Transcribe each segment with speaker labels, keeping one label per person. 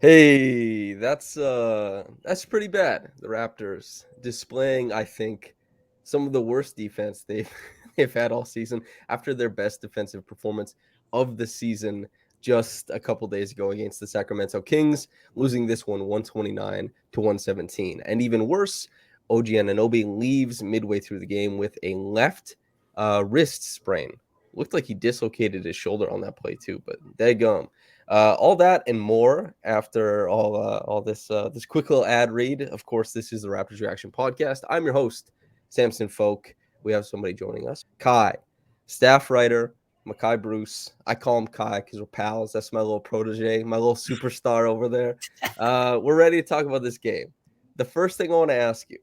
Speaker 1: Hey, that's pretty bad. The Raptors displaying, I think, some of the worst defense they've they've had all season after their best defensive performance of the season just a couple days ago against the Sacramento Kings, losing this one 129 to 117. And even worse, OG Anunoby leaves midway through the game with a left wrist sprain. Looked like he dislocated his shoulder on that play too, but daggum. All that and more after all this quick little ad read. Of course, this is the Raptors Reaction Podcast. I'm your host, Samson Folk. We have somebody joining us, Kai, staff writer, Mikai Bruce. I call him Kai because we're pals. That's my little protege, my little superstar over there. We're ready to talk about this game. The first thing I want to ask you,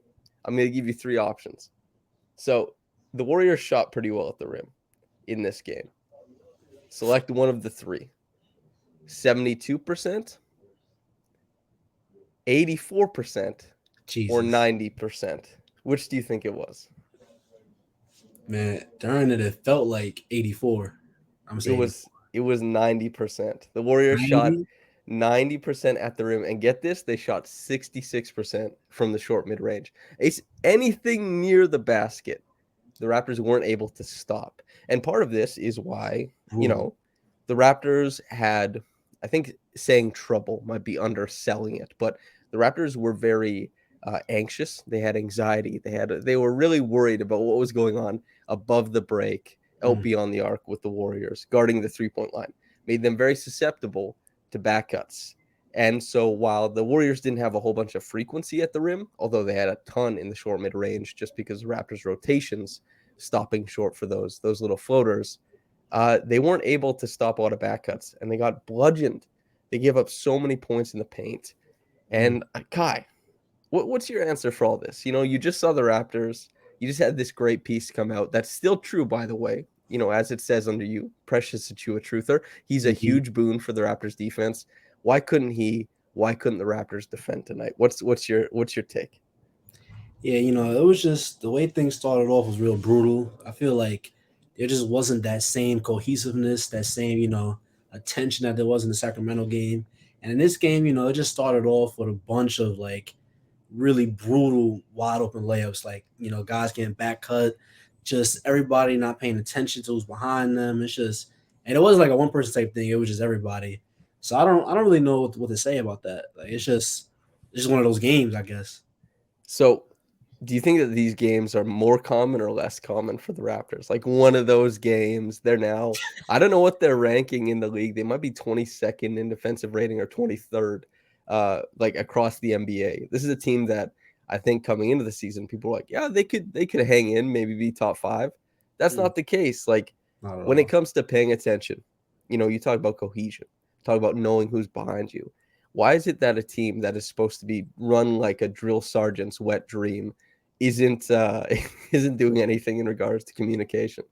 Speaker 1: I'm going to give you three options. So the Warriors shot pretty well at the rim in this game. Select one of the three. 72%, 84%, or 90%. Which do you think it was?
Speaker 2: Man, during it felt like 84. I'm saying
Speaker 1: it was 90%. The Warriors
Speaker 2: 90?
Speaker 1: shot 90% at the rim, and get this, they shot 66% from the short mid-range. It's anything near the basket. The Raptors weren't able to stop. And part of this is why, the Raptors had, I think saying trouble might be underselling it, but the Raptors were very anxious. They had anxiety. They were really worried about what was going on above the break, out beyond the arc with the Warriors, guarding the three-point line. Made them very susceptible to back cuts. And so while the Warriors didn't have a whole bunch of frequency at the rim, although they had a ton in the short mid-range just because the Raptors' rotations stopping short for those little floaters, they weren't able to stop a lot of back cuts, and they got bludgeoned. They gave up so many points in the paint. And Kai, what's your answer for all this? You just saw the Raptors. You just had this great piece come out. That's still true, by the way. As it says under you, Precious Achiuwa truther. He's a huge boon for the Raptors defense. Why couldn't the Raptors defend tonight? What's your take?
Speaker 2: Yeah, it was just the way things started off was real brutal. I feel like there just wasn't that same cohesiveness, that same, attention that there was in the Sacramento game. And in this game, it just started off with a bunch of like really brutal, wide open layups, like, guys getting back cut, just everybody not paying attention to who's behind them. It's just, and it wasn't like a one person type thing. It was just everybody. So I don't really know what to say about that. Like it's just one of those games, I guess.
Speaker 1: So, do you think that these games are more common or less common for the Raptors? Like one of those games, they're now, I don't know what they're ranking in the league. They might be 22nd in defensive rating or 23rd, like across the NBA. This is a team that I think coming into the season, people were like, yeah, they could hang in, maybe be top 5. That's not the case. Like when it comes to paying attention, you talk about cohesion, talk about knowing who's behind you. Why is it that a team that is supposed to be run like a drill sergeant's wet dream isn't isn't doing anything in regards to communication?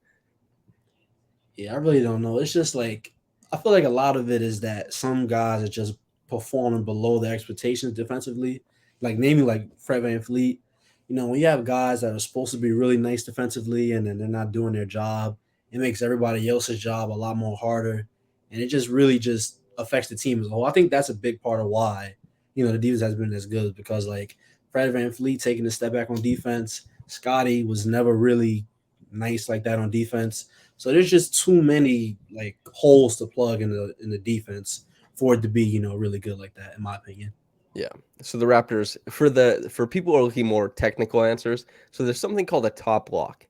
Speaker 2: Yeah, I really don't know. It's just like I feel like a lot of it is that some guys are just performing below their expectations defensively. Like naming like Fred VanVleet. When you have guys that are supposed to be really nice defensively and then they're not doing their job, it makes everybody else's job a lot more harder. And it just really just affects the team as a whole. I think that's a big part of why, the defense has been as good because like Fred VanVleet taking a step back on defense. Scotty was never really nice like that on defense. So there's just too many like holes to plug in the defense for it to be really good like that, in my opinion.
Speaker 1: Yeah. So the Raptors, for people who are looking more technical answers, so there's something called a top lock.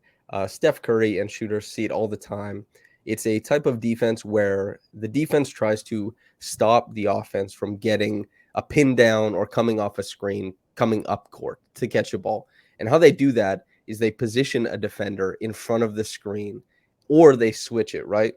Speaker 1: Steph Curry and shooters see it all the time. It's a type of defense where the defense tries to stop the offense from getting a pin down or coming off a screen, coming up court to catch a ball. And how they do that is they position a defender in front of the screen or they switch it, right?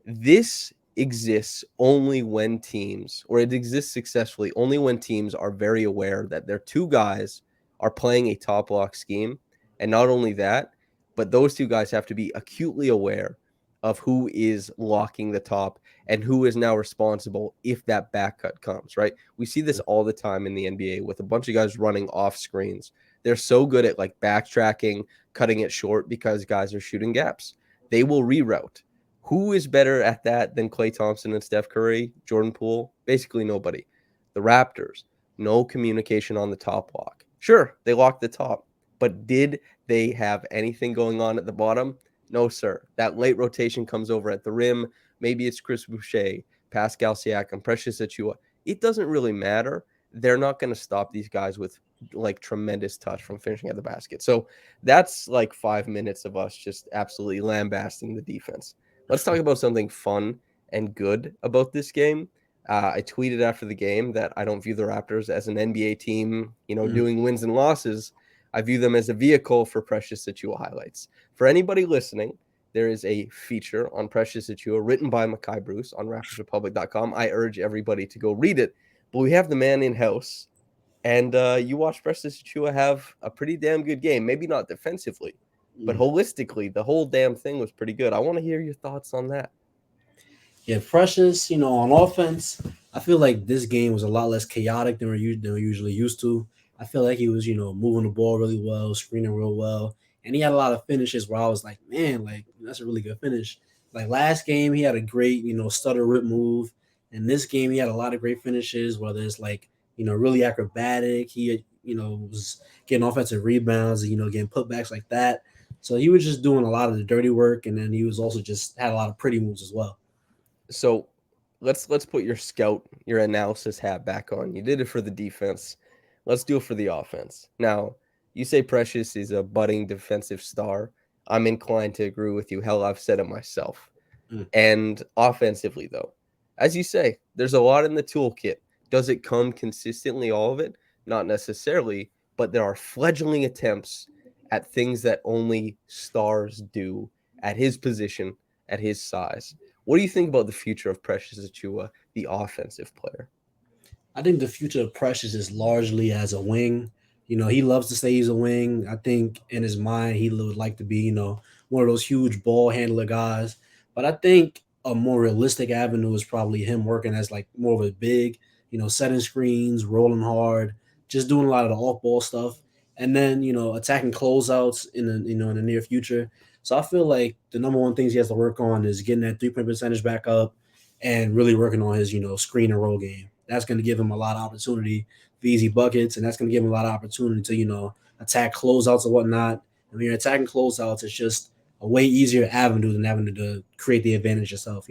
Speaker 1: This exists only when teams, or it exists successfully only when teams are very aware that their two guys are playing a top lock scheme. And not only that, but those two guys have to be acutely aware of who is locking the top and who is now responsible if that back cut comes, right? We see this all the time in the NBA with a bunch of guys running off screens. They're so good at like backtracking, cutting it short because guys are shooting gaps. They will reroute. Who is better at that than Klay Thompson and Steph Curry, Jordan Poole? Basically nobody. The Raptors, no communication on the top lock. Sure, they locked the top, but did they have anything going on at the bottom? No, sir. That late rotation comes over at the rim. Maybe it's Chris Boucher, Pascal Siakam, Precious Achiuwa. It doesn't really matter. They're not going to stop these guys with like tremendous touch from finishing at the basket. So that's like 5 minutes of us just absolutely lambasting the defense. Let's talk about something fun and good about this game. I tweeted after the game that I don't view the Raptors as an NBA team, doing wins and losses. I view them as a vehicle for Precious Achiuwa highlights. For anybody listening, there is a feature on Precious Achiuwa written by Mikai Bruce on RaptorsRepublic.com. I urge everybody to go read it. But we have the man in-house, and you watch Precious Achiuwa have a pretty damn good game. Maybe not defensively, but holistically, the whole damn thing was pretty good. I want to hear your thoughts on that.
Speaker 2: Yeah, Precious, on offense, I feel like this game was a lot less chaotic than we're usually used to. I feel like he was, moving the ball really well, screening real well, and he had a lot of finishes where I was like, man, like that's a really good finish. Like last game, he had a great, stutter rip move, and this game he had a lot of great finishes, whether it's like, really acrobatic. He, was getting offensive rebounds, and, getting putbacks like that. So he was just doing a lot of the dirty work, and then he was also just had a lot of pretty moves as well.
Speaker 1: So let's put your analysis hat back on. You did it for the defense. Let's do it for the offense. Now, you say Precious is a budding defensive star. I'm inclined to agree with you. Hell, I've said it myself. And offensively, though, as you say, there's a lot in the toolkit. Does it come consistently, all of it? Not necessarily, but there are fledgling attempts at things that only stars do at his position, at his size. What do you think about the future of Precious Achiuwa, the offensive player?
Speaker 2: I think the future of Precious is largely as a wing. He loves to say he's a wing. I think in his mind he would like to be, one of those huge ball handler guys. But I think a more realistic avenue is probably him working as like more of a big, setting screens, rolling hard, just doing a lot of the off ball stuff, and then attacking closeouts in the near future. So I feel like the number one things he has to work on is getting that 3 point percentage back up, and really working on his screen and roll game. That's going to give him a lot of opportunity for easy buckets, and that's going to give him a lot of opportunity to attack closeouts and whatnot. And when you're attacking closeouts, it's just a way easier avenue than having to create the advantage yourself.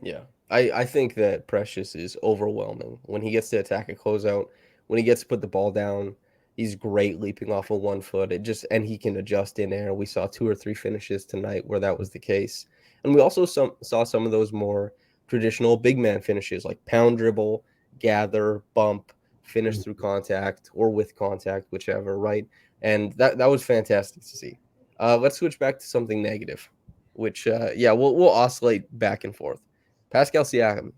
Speaker 1: Yeah. I think that Precious is overwhelming. When he gets to attack a closeout, when he gets to put the ball down, he's great leaping off of 1 foot. And he can adjust in air. We saw 2 or 3 finishes tonight where that was the case. And we also saw some of those more traditional big man finishes like pound dribble, gather, bump, finish through contact or with contact, whichever, right? And that was fantastic to see. Let's switch back to something negative, which we'll oscillate back and forth. Pascal Siakam,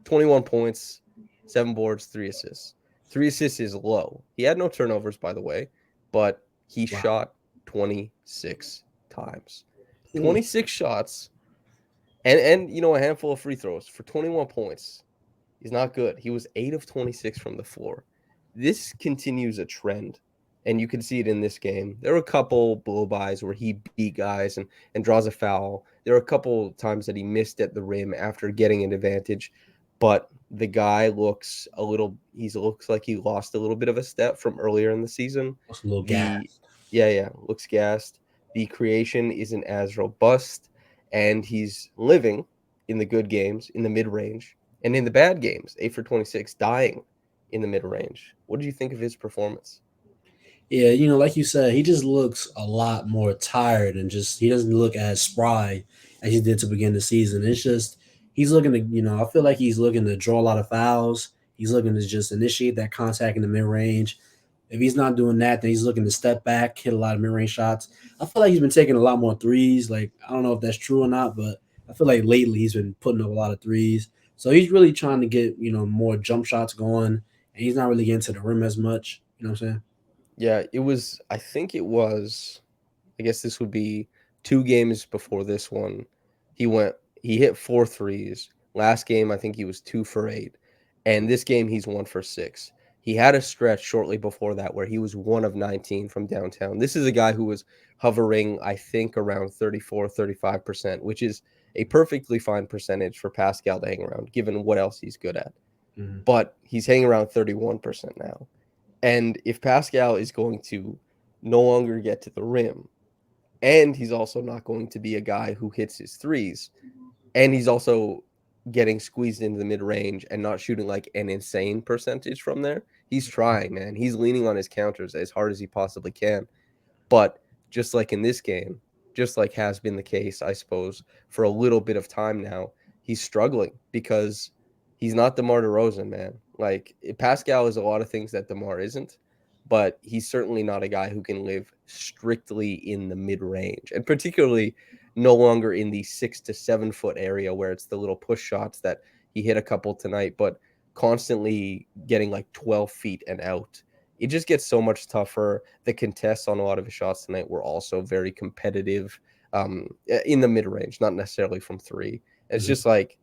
Speaker 1: 21 points, 7 boards, 3 assists. 3 assists is low. He had no turnovers, by the way, but he shot 26 times. 26 shots and a handful of free throws for 21 points. He's not good. He was 8 of 26 from the floor. This continues a trend, and you can see it in this game. There were a couple blow-bys where he beat guys and draws a foul. There were a couple times that he missed at the rim after getting an advantage, but the guy looks like he lost a little bit of a step from earlier in the season.
Speaker 2: Looks a little gassed.
Speaker 1: Yeah, looks gassed. The creation isn't as robust, and he's living in the good games, in the mid-range, and in the bad games, 8 for 26, dying in the mid-range. What did you think of his performance?
Speaker 2: Yeah, like you said, he just looks a lot more tired, and just he doesn't look as spry as he did to begin the season. It's just he's looking to, I feel like he's looking to draw a lot of fouls. He's looking to just initiate that contact in the mid range. If he's not doing that, then he's looking to step back, hit a lot of mid range shots. I feel like he's been taking a lot more threes. Like I don't know if that's true or not, but I feel like lately he's been putting up a lot of threes. So he's really trying to get more jump shots going, and he's not really getting to the rim as much. You know what I'm saying?
Speaker 1: Yeah, I guess this would be 2 games before this one. He hit 4 threes. Last game, I think he was 2 for 8. And this game, he's 1 for 6. He had a stretch shortly before that where he was 1 of 19 from downtown. This is a guy who was hovering, I think, around 34, 35%, which is a perfectly fine percentage for Pascal to hang around, given what else he's good at.
Speaker 2: Mhm.
Speaker 1: but he's hanging around 31% now. And if Pascal is going to no longer get to the rim, and he's also not going to be a guy who hits his threes, and he's also getting squeezed into the mid range and not shooting like an insane percentage from there. He's trying, man. He's leaning on his counters as hard as he possibly can. But just like in this game, just like has been the case, I suppose, for a little bit of time now, he's struggling because he's not DeMar DeRozan, man. Like Pascal is a lot of things that DeMar isn't, but he's certainly not a guy who can live strictly in the mid range, and particularly no longer in the 6 to 7 foot area where it's the little push shots that he hit a couple tonight, but constantly getting like 12 feet and out. It just gets so much tougher. The contests on a lot of his shots tonight were also very competitive in the mid range, not necessarily from three. It's
Speaker 2: Mhm.
Speaker 1: just like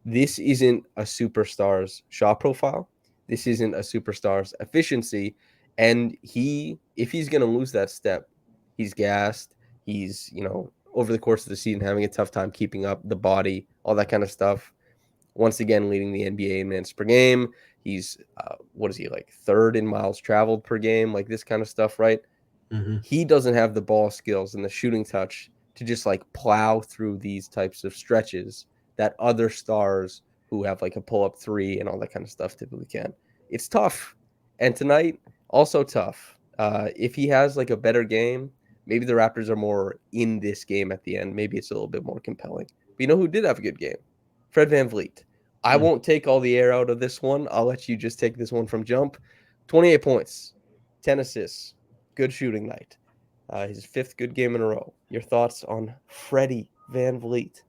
Speaker 1: this isn't a superstar's shot profile. This isn't a superstar's efficiency. And if he's going to lose that step, he's gassed. He's, over the course of the season having a tough time keeping up the body, all that kind of stuff. Once again, leading the NBA in minutes per game. He's, what is he, like third in miles traveled per game, like this kind of stuff, right?
Speaker 2: Mhm.
Speaker 1: He doesn't have the ball skills and the shooting touch to just like plow through these types of stretches that other stars who have like a pull up three and all that kind of stuff typically can. It's tough. And tonight, also tough. If he has like a better game, maybe the Raptors are more in this game at the end. Maybe it's a little bit more compelling. But you know who did have a good game? Fred VanVleet. I
Speaker 2: Mhm.
Speaker 1: won't take all the air out of this one. I'll let you just take this one from jump. 28 points, 10 assists, good shooting night. His fifth good game in a row. Your thoughts on Freddie VanVleet?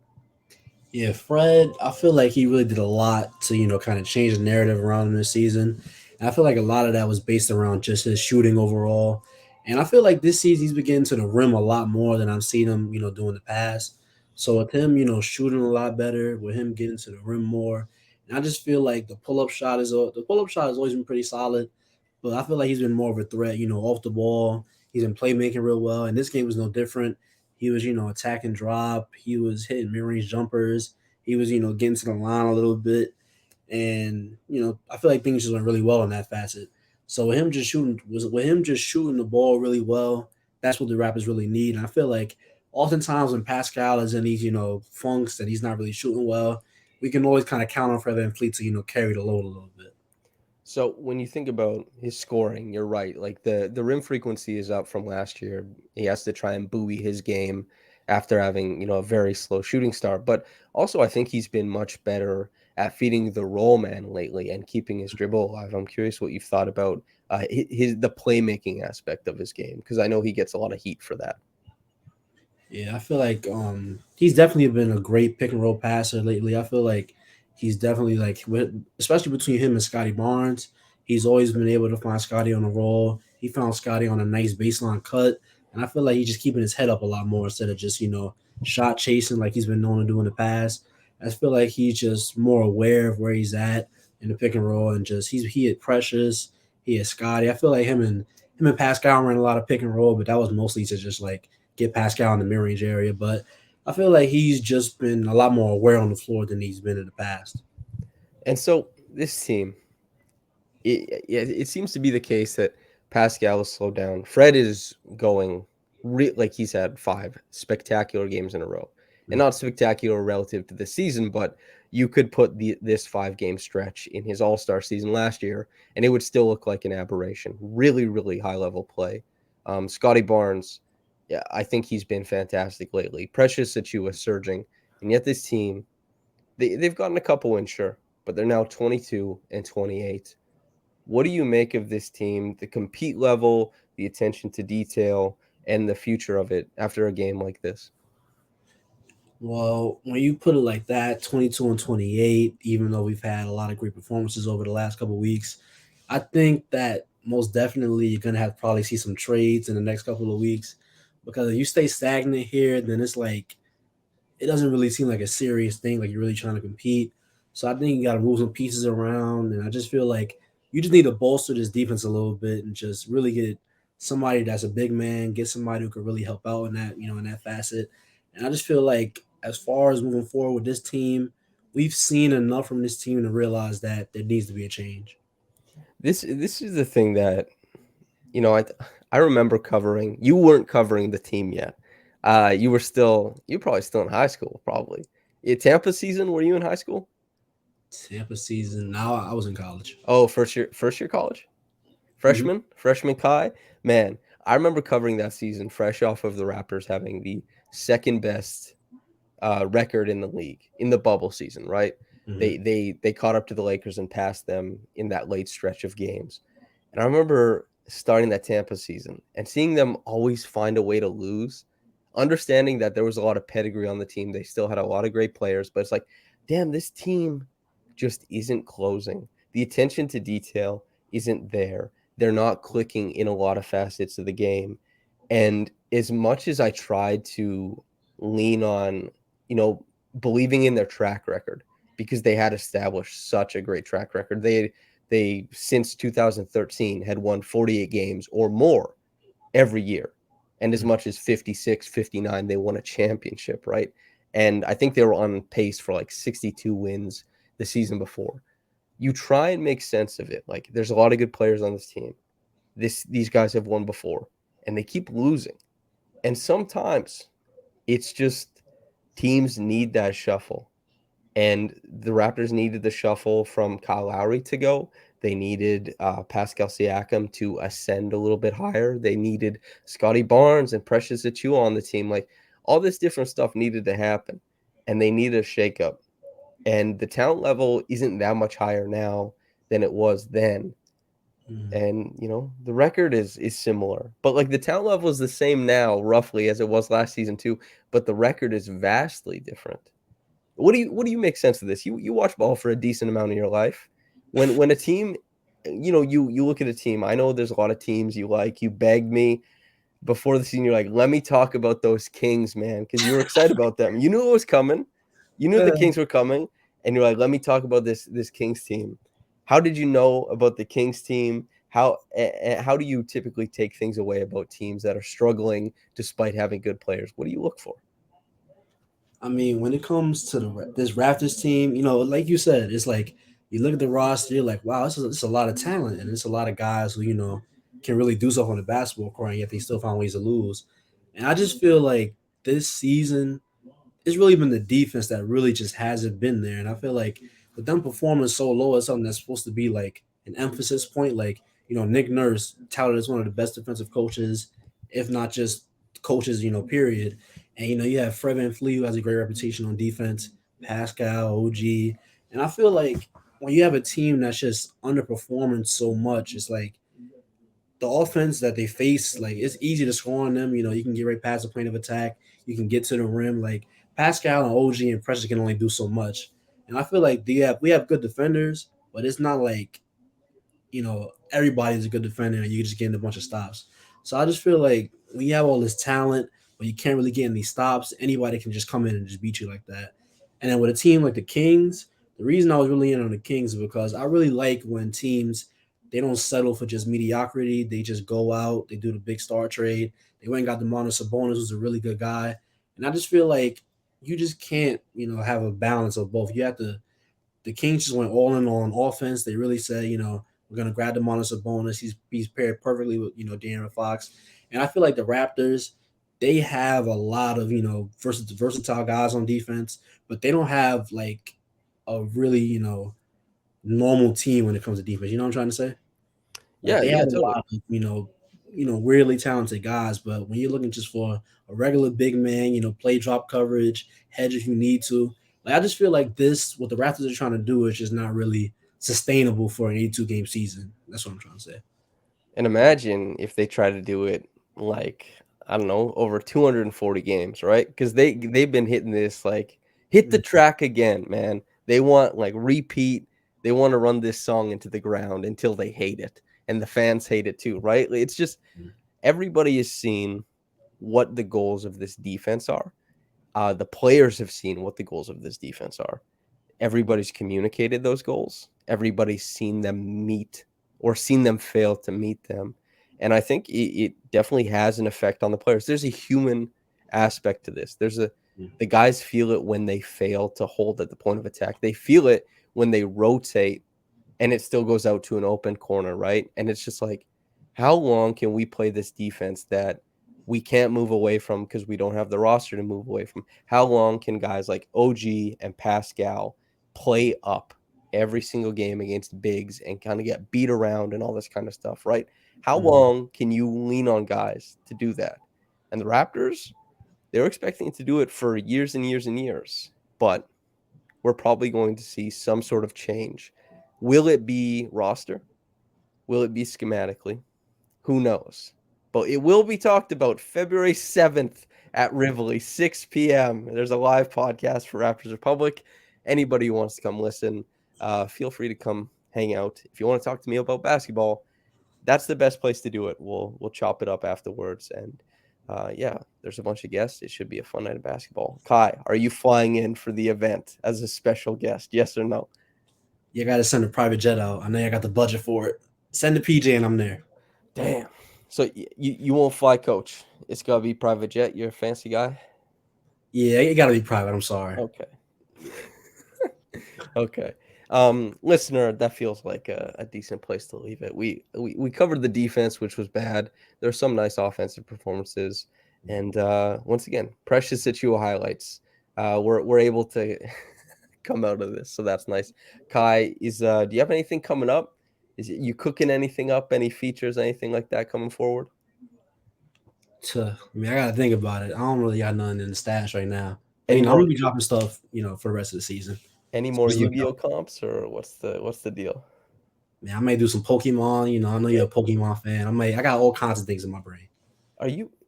Speaker 2: Yeah, Fred, I feel like he really did a lot to, kind of change the narrative around him this season. And I feel like a lot of that was based around just his shooting overall. And I feel like this season he's been getting to the rim a lot more than I've seen him, do in the past. So with him, shooting a lot better, with him getting to the rim more, and I just feel like the pull up shot has always been pretty solid, but I feel like he's been more of a threat, off the ball. He's been playmaking real well, and this game was no different. He was, attacking drop. He was hitting mid range jumpers. He was, getting to the line a little bit. And, I feel like things just went really well in that facet. So with him just shooting the ball really well, that's what the Raptors really need. And I feel like oftentimes when Pascal is in these, funks that he's not really shooting well, we can always kind of count on Fred VanVleet to, carry the load a little bit.
Speaker 1: So when you think about his scoring, you're right. Like the rim frequency is up from last year. He has to try and buoy his game after having, a very slow shooting start. But also I think he's been much better at feeding the roll man lately and keeping his dribble alive. I'm curious what you've thought about the playmaking aspect of his game, because I know he gets a lot of heat for that.
Speaker 2: Yeah, I feel like he's definitely been a great pick and roll passer lately. I feel like he's definitely especially between him and Scotty Barnes, he's always been able to find Scotty on the roll. He found Scotty on a nice baseline cut, and I feel like he's just keeping his head up a lot more instead of just shot chasing like he's been known to do in the past. I feel like he's just more aware of where he's at in the pick and roll, and just he had Precious, he had Scotty. I feel like him and Pascal ran a lot of pick and roll, but that was mostly to just like get Pascal in the mid range area. But I feel like he's just been a lot more aware on the floor than he's been in the past.
Speaker 1: And so this team, it seems to be the case that Pascal is slowed down. Fred is going like he's had 5 spectacular games in a row, and not spectacular relative to the season, but you could put this 5 game stretch in his All Star season last year, and it would still look like an aberration. Really, really high level play. Scotty Barnes, yeah, I think he's been fantastic lately. Precious Achiuwa surging, and yet this team, they've gotten a couple in, sure, but they're now 22 and 28. What do you make of this team, the compete level, the attention to detail, and the future of it after a game like this?
Speaker 2: Well, when you put it like that, 22 and 28, even though we've had a lot of great performances over the last couple of weeks, I think that most definitely you're gonna have to probably see some trades in the next couple of weeks. Because if you stay stagnant here, then it's like it doesn't really seem like a serious thing, like you're really trying to compete. So I think you got to move some pieces around, and I just feel like you just need to bolster this defense a little bit and just really get somebody that's a big man, get somebody who could really help out in that, in that facet. And I just feel like as far as moving forward with this team, we've seen enough from this team to realize that there needs to be a change.
Speaker 1: This is the thing that I remember covering. You weren't covering the team yet. You were probably still in high school, probably. Tampa season. Were you in high school?
Speaker 2: Tampa season. Now I was in college.
Speaker 1: Oh, first year college,
Speaker 2: Hmm.
Speaker 1: freshman Kai. Man, I remember covering that season, fresh off of the Raptors having the second best record in the league in the bubble season. Right?
Speaker 2: Hmm.
Speaker 1: They caught up to the Lakers and passed them in that late stretch of games. And I remember starting that Tampa season and seeing them always find a way to lose, understanding that there was a lot of pedigree on the team. They still had a lot of great players, but it's like, damn, this team just isn't closing. The attention to detail isn't there. They're not clicking in a lot of facets of the game. And as much as I tried to lean on, you know, believing in their track record because they had established such a great track record. They since 2013 had won 48 games or more every year. And as much as 56, 59, they won a championship, right? And I think they were on pace for like 62 wins the season before. You try and make sense of it. Like there's a lot of good players on this team. These guys have won before and they keep losing. And sometimes it's just teams need that shuffle. And the Raptors needed the shuffle from Kyle Lowry to go. They needed Pascal Siakam to ascend a little bit higher. They needed Scotty Barnes and Precious Achiuwa on the team. Like all this different stuff needed to happen, and they needed a shakeup. And the talent level isn't that much higher now than it was then.
Speaker 2: Hmm.
Speaker 1: And the record is similar, but like the talent level is the same now, roughly as it was last season too. But the record is vastly different. What do you make sense of this? You watch ball for a decent amount of your life. When a team, you look at a team. I know there's a lot of teams you like. You begged me before the season. You're like, let me talk about those Kings, man, because you were excited about them. You knew it was coming. You knew the Kings were coming, and you're like, let me talk about this Kings team. How did you know about the Kings team? How do you typically take things away about teams that are struggling despite having good players? What do you look for?
Speaker 2: I mean, when it comes to this Raptors team, like you said, it's like you look at the roster, you're like, wow, this is a lot of talent, and it's a lot of guys who can really do stuff on the basketball court, and yet they still find ways to lose. And I just feel like this season, it's really been the defense that really just hasn't been there. And I feel like with them performing so low as something that's supposed to be like an emphasis point, like, Nick Nurse touted as one of the best defensive coaches, if not just coaches, period. And, you have Fred VanVleet, who has a great reputation on defense, Pascal, OG. And I feel like when you have a team that's just underperforming so much, it's like the offense that they face, like it's easy to score on them. You can get right past the plane of attack. You can get to the rim. Like Pascal and OG and Precious can only do so much. And I feel like we have good defenders, but it's not like everybody's a good defender and you just getting a bunch of stops. So I just feel like when you have all this talent, but you can't really get any stops, anybody can just come in and just beat you like that. And then with a team like the Kings, the reason I was really in on the Kings is because I really like when teams they don't settle for just mediocrity. They just go out, they do the big star trade. They went and got Demonis Sabonis, who's a really good guy. And I just feel like you just can't, have a balance of both. You have to the Kings just went all in on offense. They really said, we're gonna grab the Demonis Sabonis. He's paired perfectly with De'Aaron Fox, and I feel like the Raptors they have a lot of versatile guys on defense, but they don't have like a really normal team when it comes to defense. You know what I'm trying to say? Like
Speaker 1: Yeah,
Speaker 2: they have
Speaker 1: yeah,
Speaker 2: a
Speaker 1: totally.
Speaker 2: lot of weirdly talented guys, but when you're looking just for a regular big man, play drop coverage, hedge if you need to. Like I just feel like this, what the Raptors are trying to do, is just not really sustainable for an 82 game season. That's what I'm trying to say.
Speaker 1: And imagine if they try to do it like, I don't know, over 240 games, right? Because they've been hitting this like hit the
Speaker 2: Mm.
Speaker 1: track again, man. They want like repeat. They want to run this song into the ground until they hate it, and the fans hate it too, right? It's just everybody has seen what the goals of this defense are. The players have seen what the goals of this defense are. Everybody's communicated those goals. Everybody's seen them meet or seen them fail to meet them. And I think it definitely has an effect on the players. There's a human aspect to this. There's The guys feel it when they fail to hold at the point of attack. They feel it when they rotate and it still goes out to an open corner, right? And it's just like, how long can we play this defense that we can't move away from because we don't have the roster to move away from? How long can guys like OG and Pascal play up every single game against bigs and kind of get beat around and all this kind of stuff, right? How long can you lean on guys to do that? And the Raptors, they were expecting to do it for years and years and years, but we're probably going to see some sort of change. Will it be roster? Will it be schematically? Who knows? But it will be talked about February 7th at Rivoli, 6 p.m. There's a live podcast for Raptors Republic. Anybody who wants to come listen, feel free to come hang out. If you want to talk to me about basketball, that's the best place to do it. We'll chop it up afterwards. And yeah, there's a bunch of guests. It should be a fun night of basketball. Kai, are you flying in for the event as a special guest? Yes or no?
Speaker 2: You got to send a private jet out. I know I got the budget for it. Send the PJ and I'm there.
Speaker 1: Damn. So you won't fly coach. It's got to be private jet. You're a fancy guy?
Speaker 2: Yeah, it got to be private. I'm sorry.
Speaker 1: Okay. Okay. Listener, that feels like a decent place to leave it. We covered the defense, which was bad. There's some nice offensive performances. And once again, precious Achiuwa highlights. We're able to come out of this. So that's nice. Kai, do you have anything coming up? You cooking anything up? Any features, anything like that coming forward?
Speaker 2: I gotta think about it. I don't really got nothing in the stash right now. I'm gonna be dropping stuff, for the rest of the season.
Speaker 1: Any more Yu-Gi-Oh comps, or what's the deal?
Speaker 2: Man, I may do some Pokemon. I know you're a Pokemon fan. I got all kinds of things in my brain.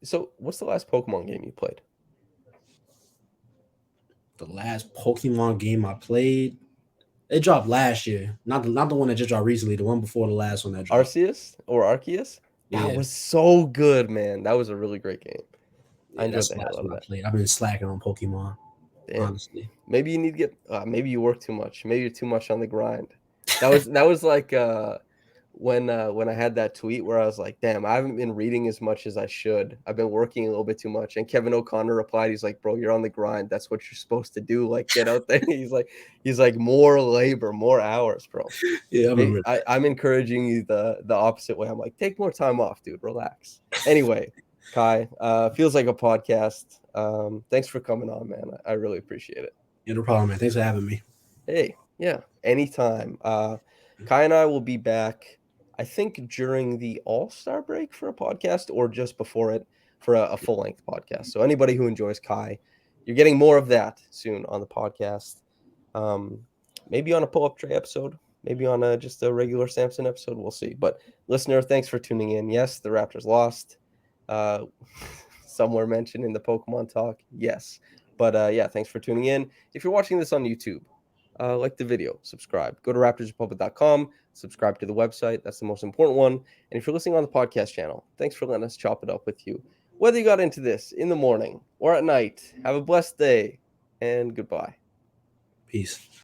Speaker 1: So what's the last Pokemon game you played?
Speaker 2: The last Pokemon game I played, it dropped last year. Not the one that just dropped recently. The one before the last one that dropped.
Speaker 1: Arceus? That was so good, man. That was a really great game. I enjoyed the hell out of that.
Speaker 2: I've been slacking on Pokemon. Damn. Honestly,
Speaker 1: maybe you need to get. Maybe you work too much. Maybe you're too much on the grind. That was like when I had that tweet where I was like, damn, I haven't been reading as much as I should. I've been working a little bit too much. And Kevin O'Connor replied, he's like, bro, you're on the grind. That's what you're supposed to do. Like, get out there. He's like more labor, more hours, bro.
Speaker 2: Yeah,
Speaker 1: I'm encouraging you the opposite way. I'm like, take more time off, dude. Relax. Anyway, Kai, feels like a podcast. Thanks for coming on, man. I really appreciate it.
Speaker 2: Yeah, no problem, man. Thanks for having me.
Speaker 1: Hey, yeah, anytime. Kai and I will be back, I think, during the All-Star break for a podcast, or just before it for a full-length podcast. So anybody who enjoys Kai, you're getting more of that soon on the podcast. Maybe on a pull-up tray episode, maybe on just a regular Samson episode. We'll see. But listener, thanks for tuning in. Yes, the Raptors lost. Somewhere mentioned in the Pokemon talk. Yes. But yeah, thanks for tuning in. If you're watching this on YouTube, like the video, subscribe. Go to raptorsrepublic.com, subscribe to the website. That's the most important one. And if you're listening on the podcast channel, thanks for letting us chop it up with you. Whether you got into this in the morning or at night, have a blessed day and goodbye.
Speaker 2: Peace.